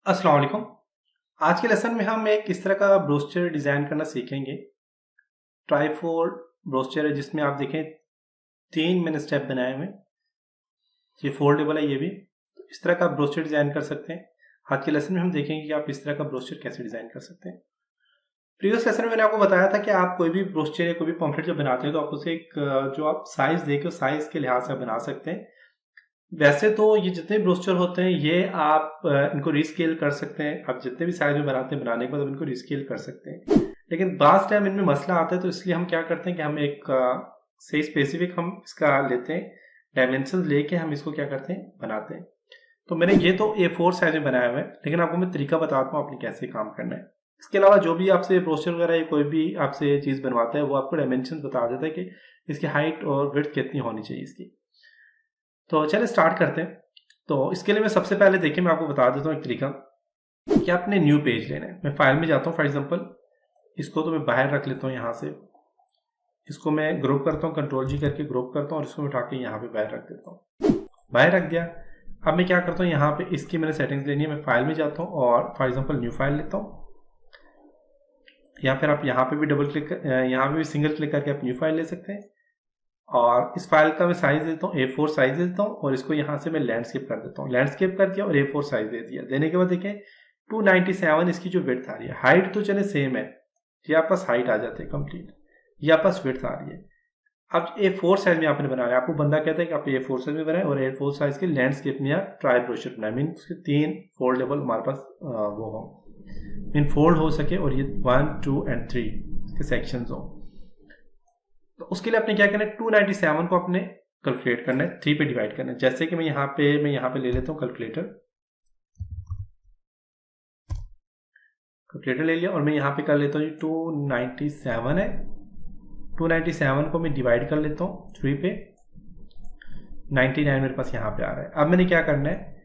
अस्सलाम वालेकुम। आज के लेसन में हम एक इस तरह का ब्रोस्चर डिज़ाइन करना सीखेंगे। ट्राईफोल्ड ब्रोस्चर है जिसमें आप देखें 3 मैंने स्टेप बनाए हुए हैं। ये फोल्डेबल है ये भी। तो इस तरह का ब्रोस्चर डिज़ाइन कर सकते हैं। आज के लेसन में हम देखेंगे कि आप इस तरह का ब्रोस्चर कैसे डिज़ाइन कर सकते हैं। प्रीवियस लेसन में मैंने आपको बताया था कि आप कोई भी ब्रोस्चर या कोई भी पम्फलेट जब बनाते हैं तो आप उसे एक जो आप साइज़ देके उस साइज़ के लिहाज से बना सकते हैं। वैसे तो ये जितने ब्रोस्चर होते हैं ये आप इनको रीस्केल कर सकते हैं। आप जितने भी साइज में बनाते हैं बनाने के बाद इनको रीस्केल कर सकते हैं, लेकिन बास टाइम इनमें मसला आता है। तो इसलिए हम क्या करते हैं कि हम एक सही स्पेसिफिक हम इसका लेते हैं, डायमेंशन लेके हम इसको क्या करते हैं बनाते हैं। तो मैंने ये तो A4 साइज में बनाया हुआ है, लेकिन आपको मैं तरीका बताता हूँ आपने कैसे काम करना है। इसके अलावा जो भी आपसे ब्रोस्चर वगैरह या कोई भी आपसे चीज़ बनवाता है वो आपको डायमेंशन बता देता है कि इसकी हाइट और विड्थ कितनी होनी चाहिए इसकी। तो चलिए स्टार्ट करते हैं। तो इसके लिए मैं सबसे पहले देखिए मैं आपको बता देता हूँ एक तरीका कि आपने न्यू पेज लेना है। मैं फाइल में जाता हूँ, फॉर एग्जांपल इसको तो मैं बाहर रख लेता हूँ। यहाँ से इसको मैं ग्रुप करता हूँ, कंट्रोल जी करके ग्रुप करता हूँ और इसको मैं उठा के यहाँ पे बाहर रख देता हूँ। बाहर रख दिया। अब मैं क्या करता हूँ, यहाँ पे इसकी मैंने सेटिंग्स लेनी है। मैं फाइल में जाता हूँ और फॉर एग्जाम्पल न्यू फाइल लेता हूँ, या फिर आप यहाँ पे भी डबल क्लिक, यहाँ पे भी सिंगल क्लिक करके आप न्यू फाइल ले सकते हैं। और इस फाइल का मैं साइज देता हूँ A4 साइज देता हूँ और इसको यहाँ से मैं लैंडस्केप कर देता हूँ। लैंडस्केप कर दिया और A4 साइज दे दिया। देने के बाद देखें 297 इसकी जो विड्थ आ रही है। हाइट तो चले सेम है, ये आपके पास हाइट आ जाती है कंप्लीट, ये आपके पास विड्थ आ रही है। अब A4 साइज में आपने बनाया, आपको बंदा कहता है कि आप A4 साइज में बनाए और A4 साइज के लैंडस्केप में आप ट्राई ब्रोशर बनाए, मीन उसके 3 फोल्डेबल हमारे पास वो हो, मीन फोल्ड हो सके और ये 1, 2 and 3 के सेक्शंस हो। तो उसके लिए आपने क्या करना है, 297 को आपने कैलकुलेट करना है, 3 पे डिवाइड करना है। जैसे कि मैं यहाँ पे ले लेता हूँ कैलकुलेटर ले लिया और मैं यहाँ पे कर लेता हूँ 297 है। 297 को मैं डिवाइड कर लेता हूँ 3 पे, 99 मेरे पास यहाँ पे आ रहा है। अब मैंने क्या करना है,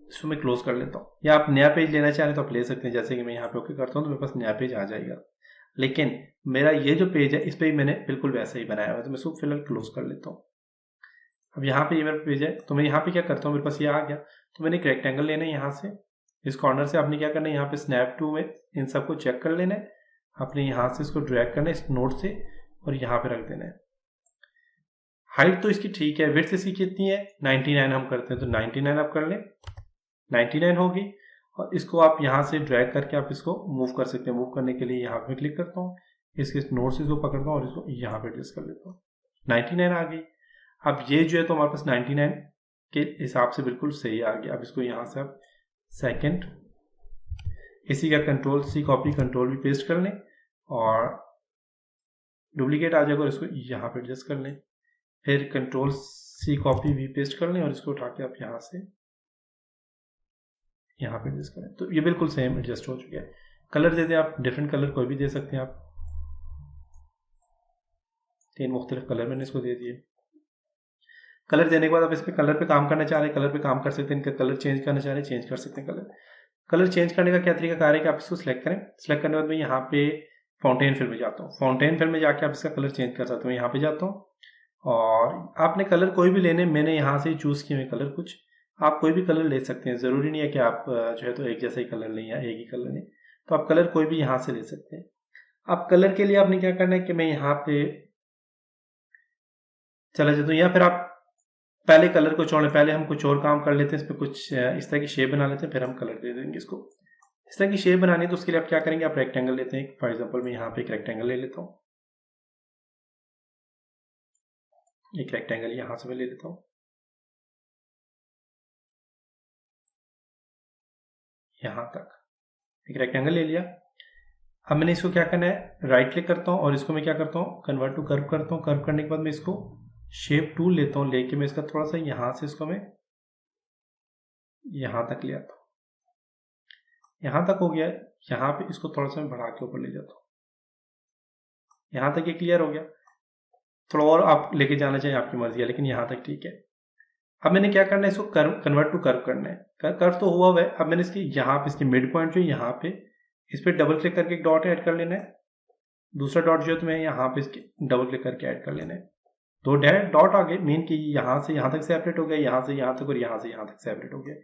इसको मैं क्लोज कर लेता हूँ। या आप नया पेज लेना चाहें तो आप ले सकते हैं। जैसे कि मैं यहाँ पे ओके करता हूँ तो मेरे पास नया पेज आ जाएगा, लेकिन मेरा ये जो पेज है इस पर मैंने बिल्कुल वैसा ही बनाया हुआ है, तो मैं इसको फिलहाल क्लोज कर लेता हूँ। अब यहाँ पे ये मेरा पेज है, तो मैं यहाँ पे क्या करता हूँ, मेरे पास ये आ गया। तो मैंने एक रेक्टेंगल लेना है यहाँ से, इस कॉर्नर से आपने क्या करना है, यहाँ पे स्नैप टू में इन सबको चेक कर लेना है। आपने यहाँ से इसको ड्रैग करना है इस नोट से और यहाँ पे रख देना है। हाइट तो इसकी ठीक है, विड्थ इसकी कितनी है 99 हम करते हैं, तो 99 आप कर लें, 99 होगी। और इसको आप यहाँ से ड्रैग करके आप इसको मूव कर सकते हैं। मूव करने के लिए यहाँ पे क्लिक करता हूँ, इसके नोट से इसको पकड़ता हूँ और इसको यहाँ पे एडजस्ट कर लेता हूँ। 99 आ गई। अब ये जो है तो हमारे पास 99 के हिसाब से बिल्कुल सही आ गया। अब इसको यहाँ से आप सेकंड, इसी का कंट्रोल सी कॉपी कंट्रोल भी पेस्ट कर लें और डुप्लीकेट आ जाएगा और इसको यहाँ पे एडजस्ट कर लें। फिर कंट्रोल सी कॉपी भी पेस्ट कर लें और इसको उठा के आप यहाँ से यहाँ पे एडजस्ट करें, तो ये बिल्कुल सेम एडजस्ट हो चुका है। कलर दे दें आप, डिफरेंट कलर कोई भी दे सकते हैं आप। 3 मुख्तलिफ कलर मैंने इसको दे दिए। कलर देने के बाद आप इस पर कलर पे काम करना चाह रहे हैं, कलर पे काम कर सकते हैं। इनका कलर चेंज करना चाह रहे हैं, चेंज कर सकते हैं। कलर चेंज करने का क्या तरीका कार है कि आप इसको सिलेक्ट करें। सिलेक्ट करने के बाद मैं यहाँ पे फाउंटेन फिल में जाता हूँ। फाउंटेन फिल में जाके आप इसका कलर चेंज कर सकते हो। यहाँ पे जाता हूँ और आपने कलर कोई भी लेने, मैंने यहाँ से चूज़ किए हुए कलर कुछ, आप कोई भी कलर ले सकते हैं। ज़रूरी नहीं है कि आप जो है तो एक जैसा ही कलर लें या एक ही कलर लें, तो आप कलर कोई भी यहाँ से ले सकते हैं। अब कलर के लिए आपने क्या करना है कि मैं यहाँ पे चला जाता हूँ, या फिर आप पहले कलर को छोड़ लें। पहले हम कुछ और काम कर लेते हैं, इस पर कुछ इस तरह की शेप बना लेते हैं, फिर हम कलर दे देंगे इसको। इस तरह की शेप बनानी है तो उसके लिए आप क्या करेंगे, आप रेक्टेंगल लेते हैं। फॉर एग्जांपल मैं यहाँ पे एक रेक्टेंगल ले लेता हूँ, एक रेक्टेंगल यहाँ से मैं ले लेता हूँ, यहाँ तक एक रेक्टेंगल ले लिया। अब मैंने इसको क्या करना है, राइट क्लिक करता हूँ और इसको मैं क्या करता हूँ, कन्वर्ट टू कर्व करता हूँ। कर्व करने के बाद मैं इसको शेप टूल लेता हूँ, लेके मैं इसका थोड़ा सा यहाँ से इसको मैं यहाँ तक ले आता हूँ। यहाँ तक हो गया, यहाँ पे इसको थोड़ा सा मैं बढ़ा के ऊपर ले जाता हूँ। यहाँ तक ये क्लियर हो गया। थोड़ा और आप लेके जाना चाहिए, आपकी मर्जी है, लेकिन यहाँ तक ठीक है। अब मैंने क्या करना है, इसको कर्व कन्वर्ट टू कर्व करना है। कर्व तो हुआ है। अब मैंने इसकी यहाँ पे इसकी मिड पॉइंट जो यहाँ पे, इस पर डबल क्लिक करके एक डॉट ऐड कर लेना है। दूसरा डॉट जो है तो मैं यहाँ पे इसके डबल क्लिक करके ऐड कर लेना है। 2 डॉट आ गए, मीन कि यहाँ से यहाँ तक सेपरेट हो गया, यहाँ से यहाँ तक और यहाँ से यहाँ तक सेपरेट हो गया।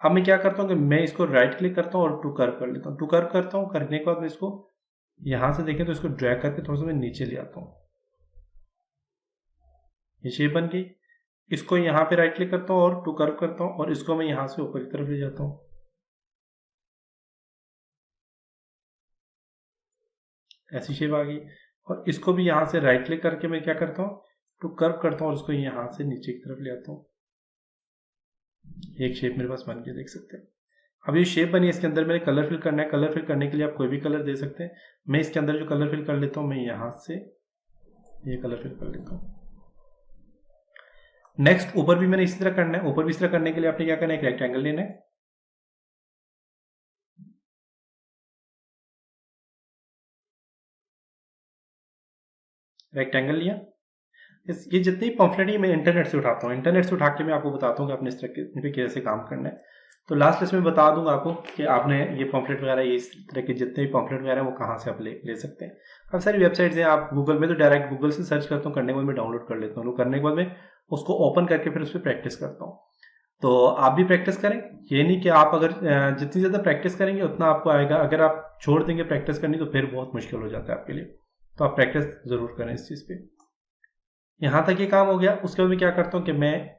अब मैं क्या करता हूँ कि मैं इसको राइट क्लिक करता हूँ और टू कर्व कर लेता हूँ। टू कर्व करता हूँ, करने के बाद मैं इसको यहां से देखें तो इसको ड्रैग करके थोड़ा सा मैं नीचे ले आता हूँ। ये शेप बन गई। इसको यहाँ पे राइट क्लिक करता हूँ और टू कर्व करता हूँ और इसको मैं यहाँ से ऊपर की तरफ ले जाता हूँ। ऐसी शेप आ गई। और इसको भी यहाँ से राइट क्लिक करके मैं क्या करता हूँ, टू कर्व करता हूँ और इसको यहाँ से नीचे की तरफ ले आता हूँ। एक शेप मेरे पास बन के देख सकते हैं। अब ये शेप बनी, इसके अंदर मैंने कलर फिल करना है। कलर फिल करने के लिए आप कोई भी कलर दे सकते हैं। मैं इसके अंदर जो कलर फिल कर लेता हूँ, मैं यहाँ से ये कलर फिल कर लेता हूँ। नेक्स्ट ऊपर भी मैंने इसी तरह करना है। ऊपर भी इस तरह करने के लिए आपने क्या करना है, एक रेक्टेंगल लेना है। रेक्टेंगल लिया। ये जितनी पॉम्फलेट ही मैं इंटरनेट से उठाता हूँ, इंटरनेट से उठा के मैं आपको बताता हूँ कि आपने इस तरह पे कैसे काम करना है। तो लास्ट लेसन में बता दूंगा आपको कि आपने ये पॉम्फलेट वगैरह, ये इस तरह के जितने भी पॉम्फलेट वगैरह वो कहाँ से आप ले सकते हैं। अब सारी वेबसाइट्स हैं, आप गूगल में तो डायरेक्ट गूगल से सर्च करता हूँ, करने के बाद मैं डाउनलोड कर लेता हूँ। करने के बाद मैं उसको ओपन करके फिर उस पर प्रैक्टिस करता हूँ। तो आप भी प्रैक्टिस करें। ये नहीं कि आप अगर जितनी ज़्यादा प्रैक्टिस करेंगे उतना आपको आएगा। अगर आप छोड़ देंगे प्रैक्टिस करनी तो फिर बहुत मुश्किल हो जाता है आपके लिए। तो आप प्रैक्टिस ज़रूर करें इस चीज़ पे। यहाँ तक ये काम हो गया। उसके बाद मैं क्या करता हूँ कि मैं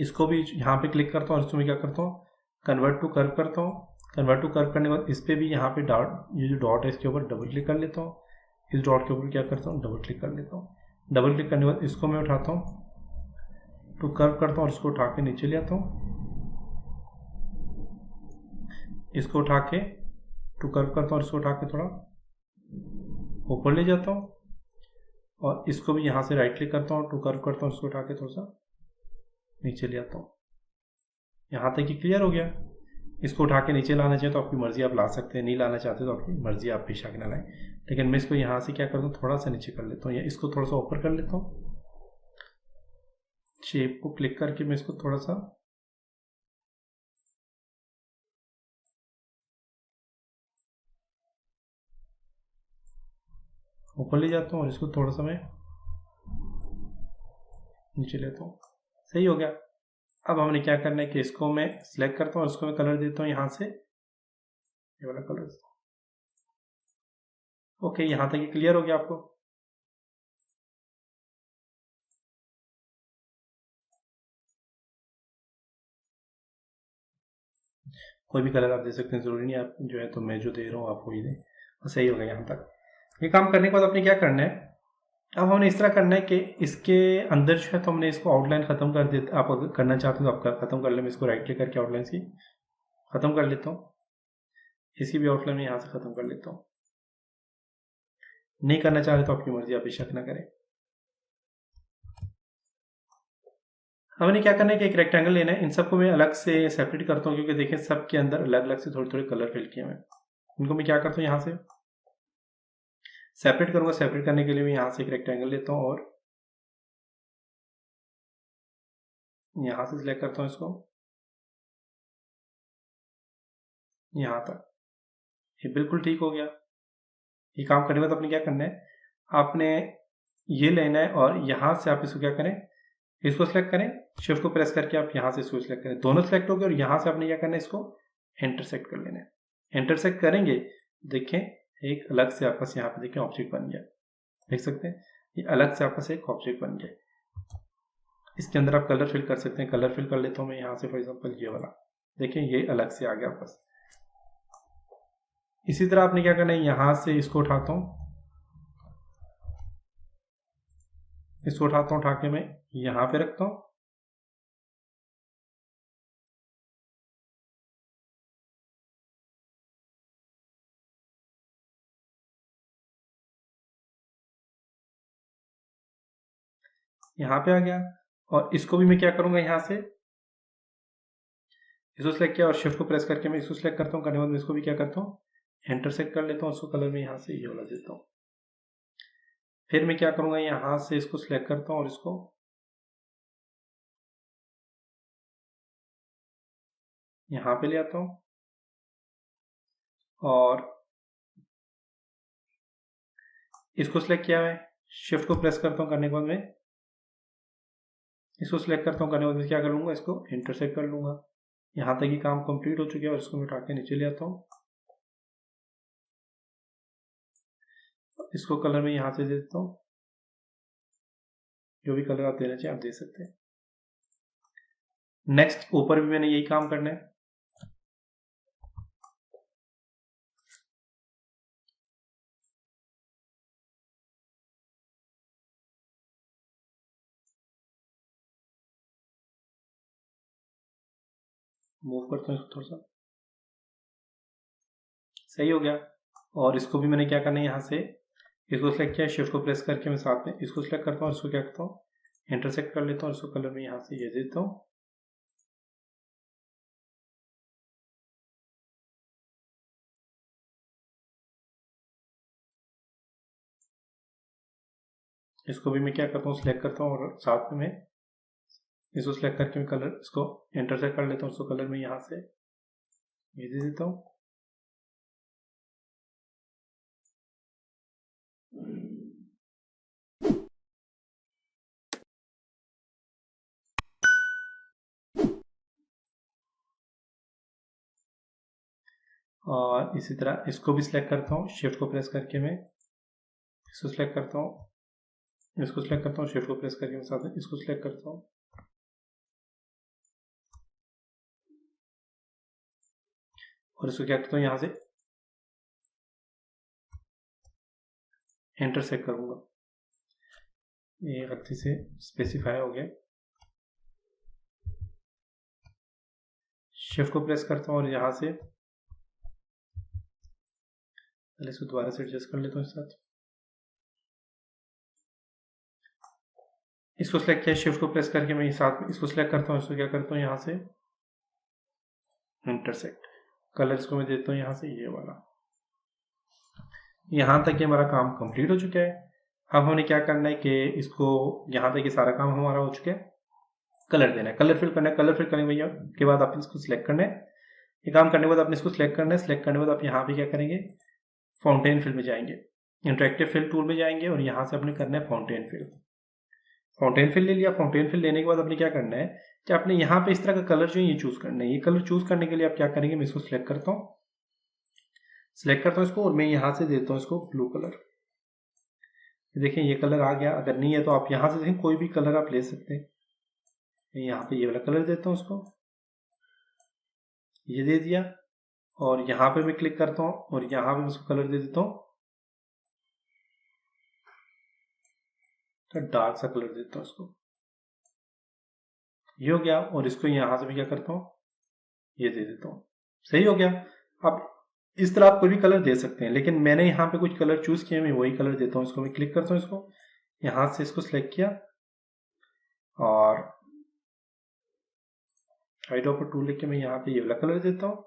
इसको भी यहाँ पे क्लिक करता हूँ और इसमें क्या करता हूँ, कन्वर्ट टू कर्व करता हूँ। कन्वर्ट टू कर्व करने के बाद इस पर भी यहाँ पे डॉट, ये जो डॉट है इसके ऊपर डबल क्लिक कर लेता हूँ। इस डॉट के ऊपर क्या करता हूँ, डबल क्लिक कर लेता हूँ। डबल क्लिक करने के बाद इसको मैं उठाता हूँ, टू कर्व करता हूँ और इसको उठा के नीचे ले आता हूँ। इसको उठा के टू कर्व करता हूँ और इसको उठा के थोड़ा ऊपर ले जाता हूँ। और इसको भी यहाँ से राइट क्लिक करता हूँ, टू कर्व करता हूँ, इसको उठा के थोड़ा सा नीचे ले आता हूँ। यहाँ तक ये क्लियर हो गया। इसको उठा के नीचे लाना चाहिए तो आपकी मर्जी, आप ला सकते हैं। नहीं लाना चाहते तो आपकी मर्जी, आप बेशक ना लाएं। लेकिन मैं इसको यहाँ से क्या करता हूँ, थोड़ा सा नीचे कर लेता हूँ या इसको थोड़ा सा ऊपर कर लेता हूँ। शेप को क्लिक करके मैं इसको थोड़ा सा ऊपर ले जाता हूँ और इसको थोड़ा सा मैं नीचे लेता हूँ। सही हो गया। अब हमने क्या करना है कि इसको मैं सिलेक्ट करता हूँ और इसको मैं कलर देता हूँ यहाँ से, ये वाला कलर। ओके, यहाँ तक ये क्लियर हो गया आपको। कोई भी कलर आप दे सकते हैं, जरूरी नहीं आप जो है तो मैं जो दे रहा हूँ आप वही दें। सही हो गया यहाँ तक। ये काम करने के बाद आपने क्या करना है, अब हमने इस तरह करना है कि इसके अंदर जो है तो हमने इसको आउटलाइन खत्म कर देते। आप अगर करना चाहते हो तो आप खत्म कर ले। मैं इसको राइट क्लिक करके आउटलाइन की खत्म कर लेता हूँ। इसकी भी आउटलाइन में यहाँ से खत्म कर लेता हूँ। नहीं करना चाह रहे तो आपकी मर्जी, आप बेशक ना करें। हमने क्या करना है कि एक रेक्टेंगल लेना है। इन सबको मैं अलग से सेपरेट करता हूँ क्योंकि देखें सबके अंदर अलग अलग से थोड़े थोड़े कलर फिल किए हुए हैं। इनको मैं क्या करता हूँ, यहाँ से सेपरेट करूंगा। सेपरेट करने के लिए मैं यहाँ से एक रेक्टेंगल लेता हूँ और यहाँ से सिलेक्ट करता हूँ इसको यहाँ तक। ये बिल्कुल ठीक हो गया। ये काम करने के बाद आपने क्या करना है, आपने ये लेना है और यहाँ से आप इसको क्या करें, इसको सिलेक्ट करें। शिफ्ट को प्रेस करके आप यहाँ से इसको सिलेक्ट करें। दोनों सिलेक्ट हो गए और यहाँ से आपने क्या करना है, इसको इंटरसेक्ट कर लेना है। इंटरसेक्ट करेंगे, देखें एक अलग से आपस यहाँ पे देखें ऑब्जेक्ट बन गया। देख सकते हैं ये अलग से आपस एक ऑब्जेक्ट बन गया। इसके अंदर आप कलर फिल कर सकते हैं। कलर फिल कर लेता हूँ मैं यहाँ से, फॉर एग्जांपल ये वाला, देखें ये अलग से आ गया आपस। इसी तरह आपने क्या करना है, यहाँ से इसको उठाता हूँ, इसको उठाता हूँ, उठा के मैं यहाँ पे रखता हूँ। यहाँ पे आ गया। और इसको भी मैं क्या करूंगा, यहाँ से इसको सिलेक्ट किया और शिफ्ट को प्रेस करके मैं इसको सिलेक्ट करता हूँ। करने के बाद मैं इसको भी क्या करता हूँ, इंटरसेक्ट कर लेता हूँ। उसको कलर में यहाँ से ये वाला देता हूँ। फिर मैं क्या करूंगा, यहाँ से इसको सिलेक्ट करता हूँ और इसको यहाँ पे ले आता हूँ और इसको सिलेक्ट किया है। शिफ्ट को प्रेस करता हूँ। करने के बाद मैं इसको सिलेक्ट करता हूँ। करने के बाद मैं क्या कर लूंगा, इसको इंटरसेक्ट कर लूंगा। यहाँ तक ये काम कंप्लीट हो चुका है और इसको मैं उठा के नीचे ले आता हूँ। इसको कलर में यहाँ से दे देता हूँ, जो भी कलर आप देना चाहिए आप दे सकते हैं। नेक्स्ट ऊपर भी मैंने यही काम करना है। मूव करता हूँ इसको थोड़ा सा, सही हो गया। और इसको भी मैंने क्या करना है, यहाँ से इसको सिलेक्ट किया, शिफ्ट को प्रेस करके मैं साथ में इसको सिलेक्ट करता हूँ, इसको क्या करता हूँ इंटरसेक्ट कर लेता हूँ, इसको कलर में यहाँ से ये देता हूँ। इसको भी मैं क्या करता हूँ सिलेक्ट करता हूँ और साथ में मैं इसको सिलेक्ट करके मैं कलर इसको इंटरसेक्ट कर लेता हूँ, इसको कलर में यहाँ से ये दे देता हूँ। और इसी तरह इसको भी सिलेक्ट करता हूँ, शिफ्ट को प्रेस करके मैं इसको सिलेक्ट करता हूँ, इसको सिलेक्ट करता हूँ, शिफ्ट को प्रेस करके मैं साथ में इसको सिलेक्ट करता हूँ। और इसको क्या करता हूँ यहाँ से इंटरसेक्ट करूंगा, ये गलती से स्पेसिफाई हो गया। शिफ्ट को प्रेस करता हूँ और यहाँ से पहले इसको दोबारा से एडजस्ट कर लेता हूँ इस साथ। इसको सिलेक्ट किया, शिफ्ट को प्रेस करके मैं साथ में इसको सिलेक्ट करता हूँ, इसको क्या करता हूँ यहाँ से इंटरसेक्ट, कलर इसको मैं देता हूँ यहाँ से ये वाला। यहाँ तक ये हमारा काम कंप्लीट हो चुका है। अब हमें क्या करना है कि इसको यहाँ तक ये सारा काम हमारा हो चुका है, कलर देना है, कलर फिल करना है। कलर फिल करने के बाद आप इसको सिलेक्ट करना है, ये काम करने के बाद आपने इसको सिलेक्ट करना है। सिलेक्ट करने के बाद आप यहाँ पे क्या करेंगे फाउंटेन फिल में जाएंगे, इंटरेक्टिव फिल टूल में जाएंगे और यहाँ से आपने करना है फाउंटेन फिल। फाउंटेन फिल ले लिया। फाउंटेन फिल लेने के बाद आपने क्या करना है कि आपने यहाँ पे इस तरह का कलर जो है ये चूज करना है। ये कलर चूज करने के लिए आप क्या करेंगे, मैं इसको सिलेक्ट करता हूँ, इसको और मैं यहाँ से देता हूँ इसको ब्लू कलर। देखिए ये कलर आ गया। अगर नहीं है तो आप यहाँ से देखें कोई भी कलर आप ले सकते हैं। मैं यहाँ पे ये वाला कलर देता हूँ, उसको ये दे दिया और यहाँ पे मैं क्लिक करता हूँ और यहाँ पे उसको कलर दे देता हूँ, तो डार्क सा कलर देता हूँ इसको, ये हो गया। और इसको यहाँ से भी क्या करता हूँ ये दे देता हूँ, सही हो गया। अब इस तरह आप कोई भी कलर दे सकते हैं, लेकिन मैंने यहाँ पे कुछ कलर चूज किए, मैं वही कलर देता हूँ। इसको मैं क्लिक करता हूँ, इसको यहाँ से इसको सिलेक्ट किया और आई ड्रॉपर टूल लेके मैं यहाँ पे ये वाला कलर देता हूँ,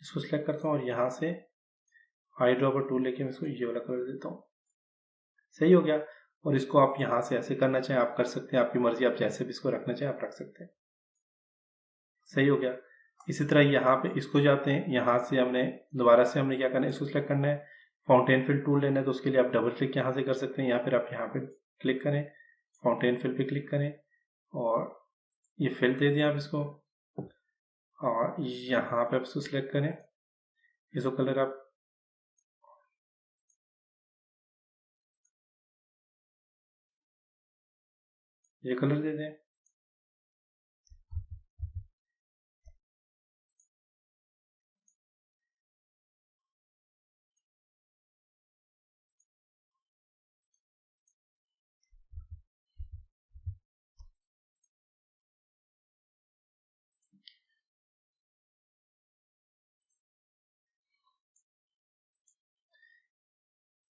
इसको सिलेक्ट करता हूँ और यहाँ से आई ड्रॉपर टूल लेके मैं इसको ये वाला कलर देता हूँ, सही हो गया। और इसको आप यहाँ से ऐसे करना चाहें आप कर सकते हैं, आपकी मर्जी, आप जैसे भी इसको रखना चाहें आप रख सकते हैं, सही हो गया। इसी तरह यहाँ पे इसको जाते हैं, यहाँ से हमने दोबारा से हमने क्या करना है, इसको सिलेक्ट करना है, फाउंटेन फिल टूल लेना है, तो उसके लिए आप डबल क्लिक यहाँ से कर सकते हैं, या फिर आप यहाँ पे क्लिक करें, फाउंटेन फिल पे क्लिक करें और ये फिल दे दें आप इसको, और यहाँ पे आप इसको सिलेक्ट करें, इसको कलर आप ये कलर दे दें।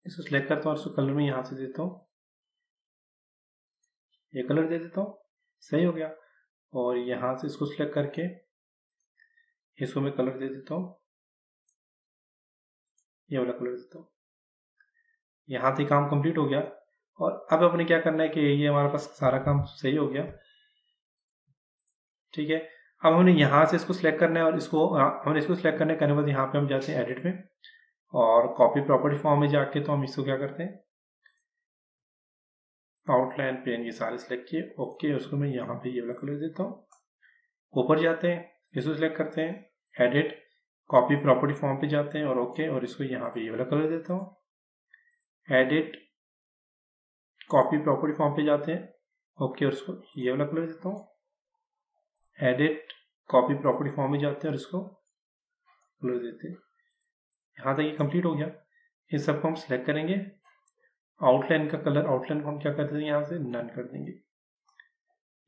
इसको सिलेक्ट करता हूँ, इसको कलर में यहाँ से देता हूँ, ये कलर दे देता हूँ, सही हो गया। और यहाँ से इसको सिलेक्ट करके इसको मैं कलर दे देता हूँ, ये वाला कलर देता हूँ। यहाँ से काम कंप्लीट हो गया। और अब अपने क्या करना है कि ये हमारे पास सारा काम सही हो गया, ठीक है। अब हमने यहाँ से इसको सिलेक्ट करना है और इसको हमने इसको सिलेक्ट करने के बाद यहाँ पे हम जाते हैं एडिट में और कॉपी प्रॉपर्टी फॉर्म में जाके तो हम इसको क्या करते हैं आउटलाइन पेन ये सारे सिलेक्ट किए, ओके। उसको मैं यहाँ पे ये वाला कलर देता हूँ। ऊपर जाते हैं, इसको सिलेक्ट करते हैं, एडिट, कॉपी प्रॉपर्टी फॉर्म पे जाते हैं और ओके, और इसको यहाँ पे ये वाला कलर देता हूँ, एडिट, कॉपी प्रॉपर्टी फॉर्म पे जाते हैं, ओके, और इसको ये वाला कलर देता हूँ, एडिट, कॉपी प्रॉपर्टी फॉर्म में जाते हैं और इसको कलर देते हैं। यहाँ तक ये कंप्लीट हो गया। इन सबको हम सिलेक्ट करेंगे, आउटलाइन का कलर, आउटलाइन को हम क्या कर देंगे, यहाँ से नन कर देंगे।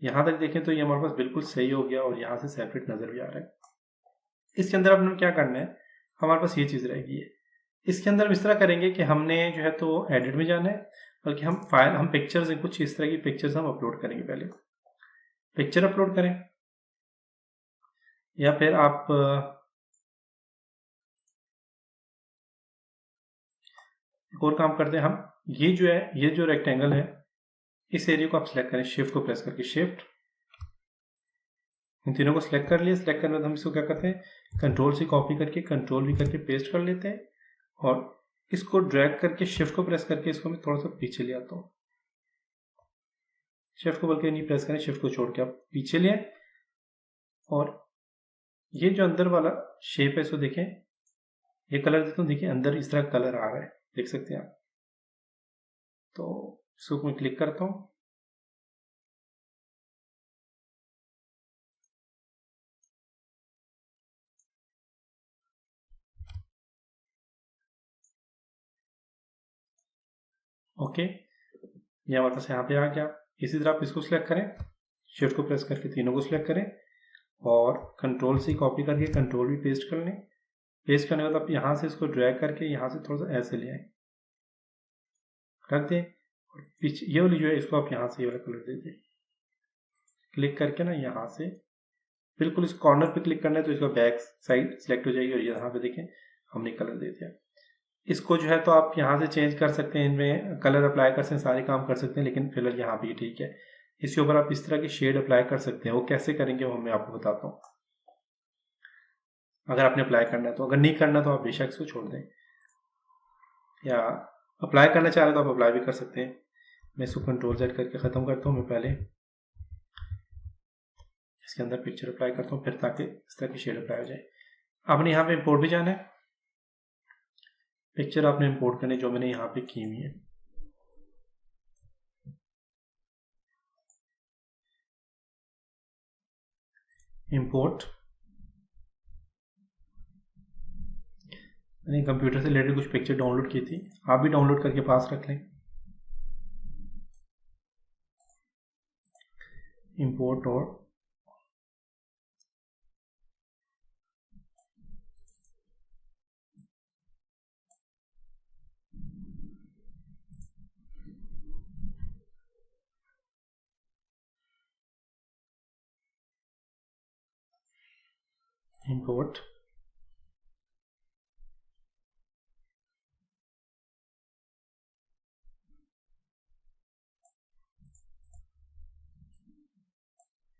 यहाँ तक देखें तो ये हमारे पास बिल्कुल सही हो गया और यहाँ से सेपरेट नजर भी आ रहा है। इसके अंदर अपने क्या करना है, हमारे पास ये चीज रहेगी है। इसके अंदर हम इस तरह करेंगे कि हमने जो है तो एडिट में जाना है, बल्कि हम पिक्चर्स, कुछ इस तरह की पिक्चर्स हम अपलोड करेंगे। पहले पिक्चर अपलोड करें, या फिर आप एक और काम करते हैं, हम ये जो रेक्टेंगल है, इस एरिया को आप सिलेक्ट करें, शिफ्ट को प्रेस करके, शिफ्ट, इन तीनों को सिलेक्ट कर लिया। सिलेक्ट करने के बाद हम इसको क्या करते हैं, कंट्रोल से कॉपी करके कंट्रोल भी करके पेस्ट कर लेते हैं, और इसको ड्रैग करके शिफ्ट को प्रेस करके इसको मैं थोड़ा सा पीछे ले आता हूँ। शिफ्ट को बल्कि नहीं प्रेस करें, शिफ्ट को छोड़ के आप पीछे ले आए, और ये जो अंदर वाला शेप है इसको देखें, ये कलर देता हूँ, देखिए अंदर इस तरह कलर आ रहा है, देख सकते हैं आप। तो इसको मैं क्लिक करता हूँ, ओके, ये हमारे पास यहाँ पे आ गया। इसी तरह आप इसको सिलेक्ट करें, शिफ्ट को प्रेस करके तीनों को सिलेक्ट करें, और कंट्रोल से कॉपी करके कंट्रोल भी पेस्ट कर लें। पेस्ट करने के बाद आप यहाँ से इसको ड्रैग करके यहाँ से थोड़ा सा ऐसे ले आए, रख दें, और पीछे ये वाली जो है इसको आप यहाँ से ये वाला कलर दे दें। क्लिक करके ना यहाँ से बिल्कुल इस कॉर्नर पे क्लिक करना है, तो इसका बैक साइड सिलेक्ट हो जाएगी, और यहाँ पे देखें हमने कलर दे दिया। इसको जो है तो आप यहाँ से चेंज कर सकते हैं, इनमें कलर अप्लाई कर सकते हैं, सारे काम कर सकते हैं, लेकिन फिलहाल यहाँ पे ठीक है। इसके ऊपर आप इस तरह की शेड अप्लाई कर सकते हैं, वो कैसे करेंगे वो मैं आपको बताता हूँ, अगर आपने अप्लाई करना है तो। अगर नहीं करना तो आप बेशक इसको छोड़ दें, या अप्लाई करना चाह रहे तो आप अप्लाई भी कर सकते हैं। मैं इसको कंट्रोल Z करके ख़त्म करता हूँ। मैं पहले इसके अंदर पिक्चर अप्लाई करता हूँ, फिर ताकि इस तरह की शेड अप्लाई हो जाए। आपने यहाँ पे इंपोर्ट भी जाना है, पिक्चर आपने इंपोर्ट करनी जो मैंने यहाँ पे की हुई है। इंपोर्ट, मैंने कंप्यूटर से रिलेटेड कुछ पिक्चर डाउनलोड की थी, आप भी डाउनलोड करके पास रख लें। इंपोर्ट और इंपोर्ट,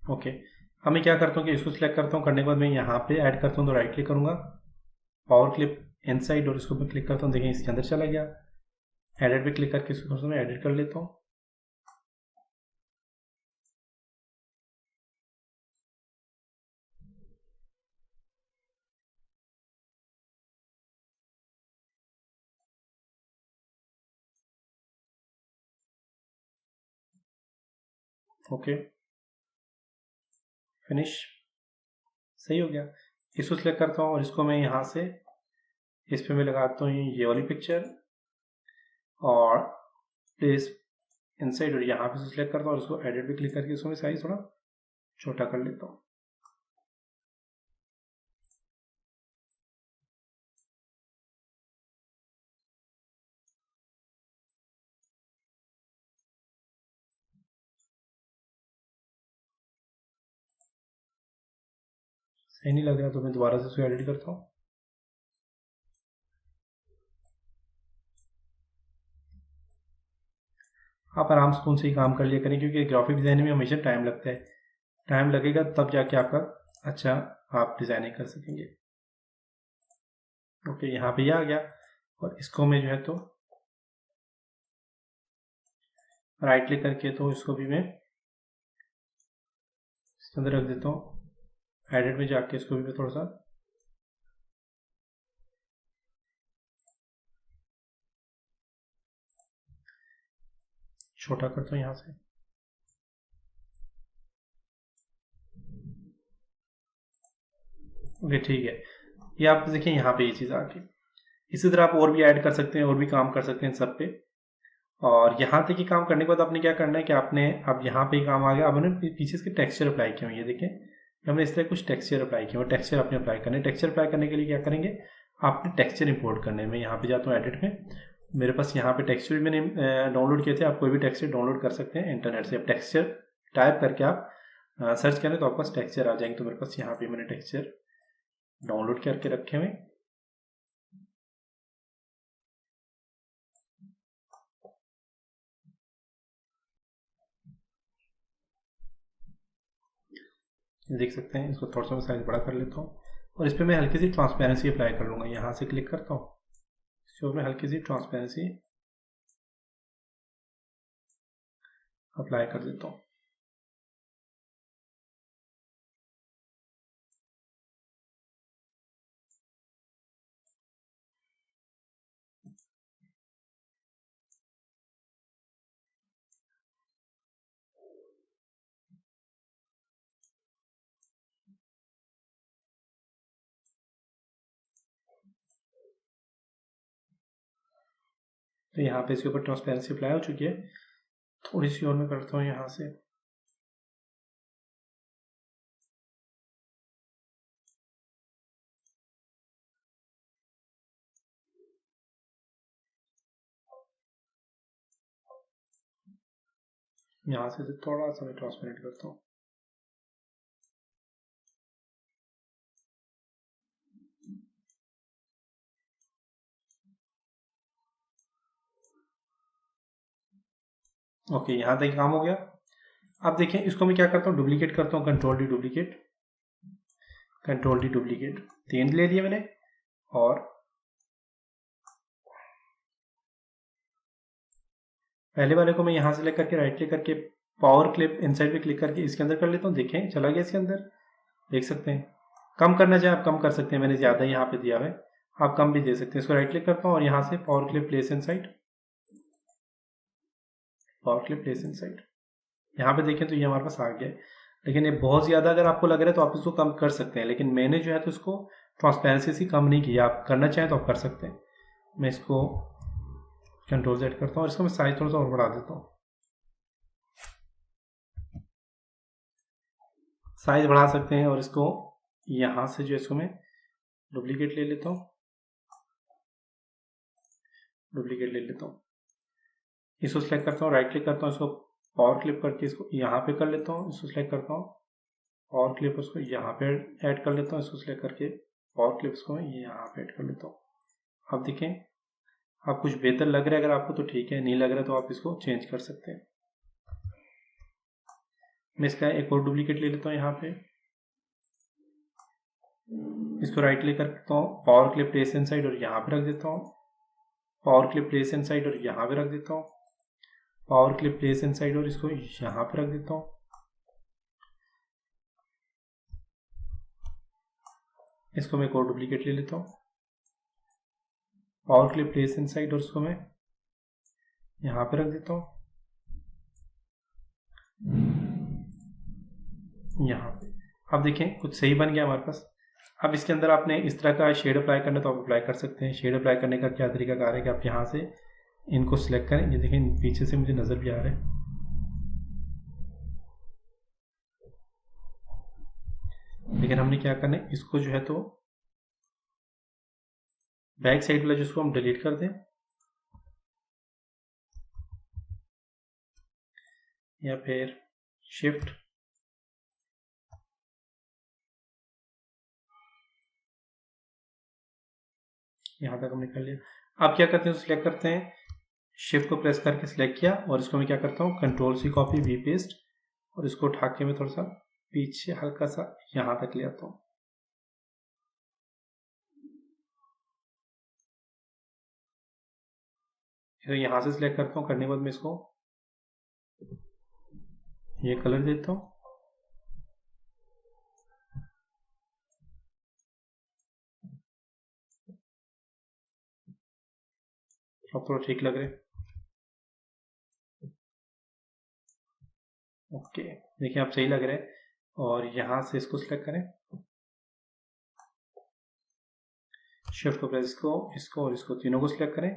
ओके। अब मैं क्या करता हूँ कि इसको सिलेक्ट करता हूँ, करने के बाद मैं यहाँ पे ऐड करता हूँ, तो राइट क्लिक करूँगा, पावर क्लिप इनसाइड, और इसको मैं क्लिक करता हूँ, देखिए इसके अंदर चला गया। एडिट पे क्लिक करके इसको मैं एडिट कर लेता हूँ। ओके, फिनिश, सही हो गया। इसको सिलेक्ट करता हूँ और इसको मैं यहाँ से इस पे मैं लगाता हूँ ये वाली पिक्चर, और प्लेस इनसाइड, और यहाँ पे सिलेक्ट करता हूँ और इसको एडिट पे क्लिक करके इसको मैं साइज थोड़ा छोटा कर लेता हूँ। सही नहीं लग रहा तो मैं दोबारा से इसको एडिट करता हूँ। आप आराम सुकून से ही काम कर लिया करें, क्योंकि ग्राफिक डिजाइनिंग में हमेशा टाइम लगता है। टाइम लगेगा तब जाके आपका अच्छा आप डिजाइनिंग कर सकेंगे। ओके, यहाँ पे ये आ गया, और इसको मैं जो है तो राइट क्लिक करके तो इसको भी मैं इसके अंदर रख देता हूँ। एडिट में जाके इसको भी मैं थोड़ा सा छोटा करता हूँ यहाँ से। ओके ठीक है, ये आप देखिए यहाँ पे ये चीज़ आ गई। इसी तरह आप और भी ऐड कर सकते हैं, और भी काम कर सकते हैं सब पे। और यहाँ तक ये काम करने के बाद आपने क्या करना है कि आपने अब यहाँ पे काम आ गया, अब हमने पीछे इसके टेक्सचर अप्लाई किए हुए, ये देखें हमने इस तरह कुछ टेक्सचर अप्लाई किए हुए। टेक्सचर आपने अप्लाई करने, टेक्सचर अप्लाई करने के लिए क्या करेंगे, आपने टेक्सचर इंपोर्ट करने में यहाँ पे जाता हूँ एडिट में। मेरे पास यहाँ पे टेक्सचर भी मैंने डाउनलोड किए थे। आप कोई भी टेक्सचर डाउनलोड कर सकते हैं इंटरनेट से। अब टेक्सचर टाइप करके आप सर्च करें तो आपके पास टेक्सचर आ जाएंगे। तो मेरे पास यहाँ पे मैंने टेक्सचर डाउनलोड करके रखे हुए। देख सकते हैं, इसको थोड़ा सा मैं साइज बड़ा कर लेता हूँ और इस पर मैं हल्की सी ट्रांसपेरेंसी अप्लाई कर लूँगा। यहाँ से क्लिक करता हूँ, इसके मैं हल्की सी ट्रांसपेरेंसी अप्लाई कर देता हूँ। तो यहाँ पे इसके ऊपर ट्रांसपेरेंसी अप्लाई हो चुकी है। थोड़ी सी और मैं करता हूँ यहाँ से। यहाँ से थोड़ा सा मैं ट्रांसपेरेंट करता हूँ। ओके, यहाँ तक काम हो गया। अब देखें, इसको मैं क्या करता हूँ, डुप्लीकेट करता हूँ। Control D duplicate, control D duplicate, 3 ले लिए मैंने। और पहले वाले को मैं यहाँ से लेकर के राइट क्लिक करके पावर क्लिप इनसाइड पे क्लिक करके इसके अंदर कर लेता हूँ। देखें चला गया इसके अंदर, देख सकते हैं। कम करना चाहे आप कम कर सकते हैं, मैंने ज़्यादा यहाँ पे दिया है, आप कम भी दे सकते हैं। इसको राइट क्लिक करता हूँ और यहाँ से power clip place inside, power clip place inside. यहाँ पे देखें तो ये हमारे पास आ गया है। लेकिन ये बहुत ज़्यादा अगर आपको लग रहा है तो आप इसको कम कर सकते हैं, लेकिन मैंने जो है तो इसको ट्रांसपेरेंसी से कम नहीं किया। आप करना चाहें तो आप कर सकते हैं। मैं इसको कंट्रोल Z करता हूँ और इसका मैं साइज थोड़ा सा और बढ़ा देता हूँ। साइज बढ़ा सकते हैं। और इसको यहाँ से जो इसको मैं डुप्लीकेट ले लेता हूँ, डुप्लीकेट ले लेता हूँ। इसको सिलेक्ट करता हूँ, राइट क्लिक करता हूँ, इसको पावर क्लिप करके इसको यहाँ पे कर लेता हूँ। इसको सिलेक्ट करता हूँ, पावर क्लिप उसको यहाँ पे ऐड कर लेता हूँ। इसको सिलेक्ट करके पावर क्लिप्स को यहाँ पे ऐड कर लेता हूँ। अब देखें, आप कुछ बेहतर लग रहा है अगर आपको तो ठीक है, नहीं लग रहा तो आप इसको चेंज कर सकते हैं। मैं इसका एक और डुप्लीकेट ले लेता हूँ। यहाँ पे इसको राइट क्लिक करता हूँ, पावर क्लिप प्लेस इनसाइड और यहाँ पे रख देता हूँ। पावर क्लिप प्लेस इनसाइड और यहाँ पे रख देता हूँ। पावर क्लिप प्लेस इनसाइड और इसको यहाँ पे रख देता हूँ। इसको मैं एक और डुप्लीकेट ले लेता हूँ, पावर क्लिप प्लेस इनसाइड और इसको मैं यहाँ पे रख देता हूँ, यहाँ पे। अब देखें कुछ सही बन गया हमारे पास। अब इसके अंदर आपने इस तरह का शेड अप्लाई करना तो आप अप्लाई कर सकते हैं। शेड अप्लाई करने का क्या तरीका कार है कि आप यहाँ से इनको सिलेक्ट करें। ये देखें पीछे से मुझे नज़र भी आ रहा है। लेकिन हमने क्या करना है, इसको जो है तो बैक साइड वाला जिसको हम डिलीट कर दें, या फिर शिफ्ट, यहाँ तक हमने कर लिया। अब क्या करते हैं, सिलेक्ट करते हैं, शिफ्ट को प्रेस करके सिलेक्ट किया और इसको मैं क्या करता हूँ, control C copy V paste, और इसको उठा के मैं थोड़ा सा पीछे हल्का सा यहाँ तक ले आता हूँ। तो यहाँ से सिलेक्ट करता हूँ, करने के बाद मैं इसको ये कलर देता हूँ। अब थोड़ा ठीक लग रहा है। ओके, देखिए आप सही लग रहा है। और यहाँ से इसको सिलेक्ट करें, शिफ्ट को प्रेस, इसको और इसको तीनों को सिलेक्ट करें,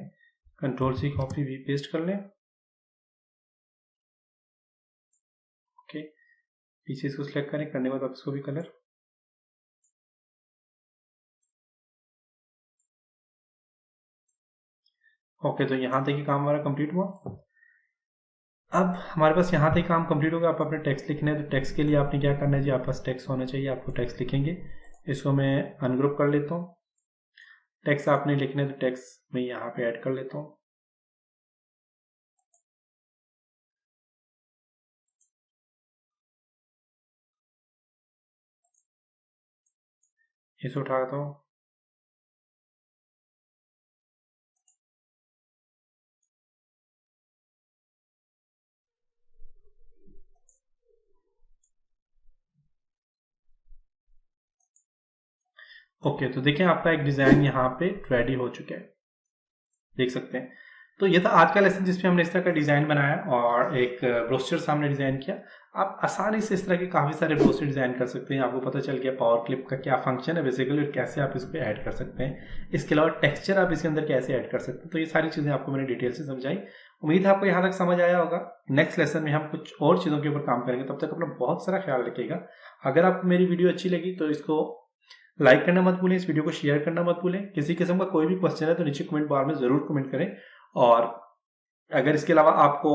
कंट्रोल सी कॉपी भी पेस्ट कर लें। ओके, पीछे इसको सिलेक्ट करें, करने के बाद आप इसको भी कलर। ओके, तो यहाँ तक ही काम हमारा कंप्लीट हुआ। अब हमारे पास यहाँ तक काम कंप्लीट होगा। आप अपने टेक्स्ट लिखने हैं तो टेक्स्ट के लिए आपने क्या करना है जी, आपके पास टेक्स्ट होना चाहिए, आपको टेक्स्ट लिखेंगे। इसको मैं अनग्रुप कर लेता हूँ। टेक्स्ट आपने लिखने तो टेक्स्ट मैं यहाँ पे ऐड कर लेता हूँ। इसे उठाता हूँ। ओके, तो देखिए आपका एक डिजाइन यहाँ पे रेडी हो चुका है, देख सकते हैं। तो ये था आज का लेसन जिसमें हमने इस तरह का डिजाइन बनाया और एक ब्रोस्चर सामने डिजाइन किया। आप आसानी से इस तरह के काफी सारे ब्रोस्चर डिजाइन कर सकते हैं। आपको पता चल गया पावर क्लिप का क्या फंक्शन है बेसिकली और कैसे आप इसको ऐड कर सकते हैं। इसके अलावा टेक्सचर आप इसके अंदर कैसे ऐड कर सकते हैं। तो ये सारी चीजें आपको मैंने डिटेल से समझाई। उम्मीद है आपको यहाँ तक समझ आया होगा। नेक्स्ट लेसन में हम कुछ और चीजों के ऊपर काम करेंगे। तब तक अपना बहुत सारा ख्याल रखिएगा। अगर आपको मेरी वीडियो अच्छी लगी तो इसको लाइक करना मत भूलें, इस वीडियो को शेयर करना मत भूलें। किसी किस्म का कोई भी क्वेश्चन है तो नीचे कमेंट बार में जरूर कमेंट करें। और अगर इसके अलावा आपको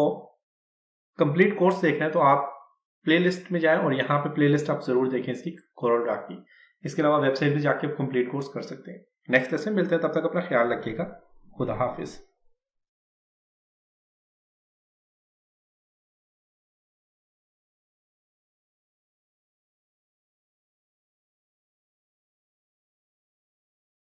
कंप्लीट कोर्स देखना है तो आप प्लेलिस्ट में जाएं और यहाँ पे प्लेलिस्ट आप जरूर देखें इसकी कोरियोग्राफी। इसके अलावा वेबसाइट पे जाके आप कंप्लीट कोर्स कर सकते हैं। नेक्स्ट लेसन मिलते हैं, तब तक अपना ख्याल रखिएगा। खुदा हाफिज।